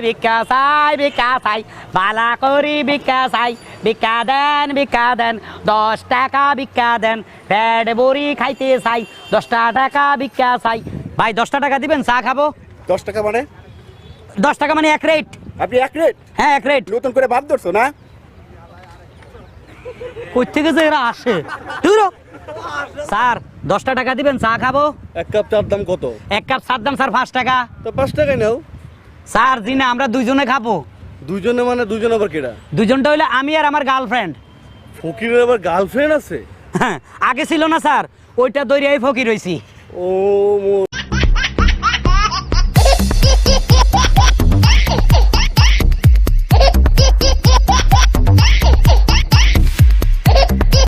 ভিক্ষা চাই বালা করি ভিক্ষা দেন 10 টাকা ভিক্ষা দেন পেট ভরি খাইতে চাই 10 টাকা ভিক্ষা চাই। ভাই 10 টাকা দিবেন চা খাবো। 10 টাকা মানে? 10 টাকা মানে এক রেট। আপনি এক রেট? হ্যাঁ এক রেট। নতুন করে ভাব ধরছো না? কই থেকে যে এরা আসে দূরো। স্যার 10 টাকা দিবেন চা খাবো। এক কাপ চার দাম কত? এক কাপ চার দাম স্যার 5 টাকা। তো 5 টাকায় নাও। স্যার জি না আমরা দুইজনে খাবো। দুইজনে মানে দুইজন আবার কেডা? দুইজনটা হইলে আমি আর আমার গার্লফ্রেন্ড। ফকিরের আবার গার্লফ্রেন্ড আছে? হ্যাঁ আগে ছিল না স্যার, ওইটা দৈরিয়াই ফকির হইছি। ও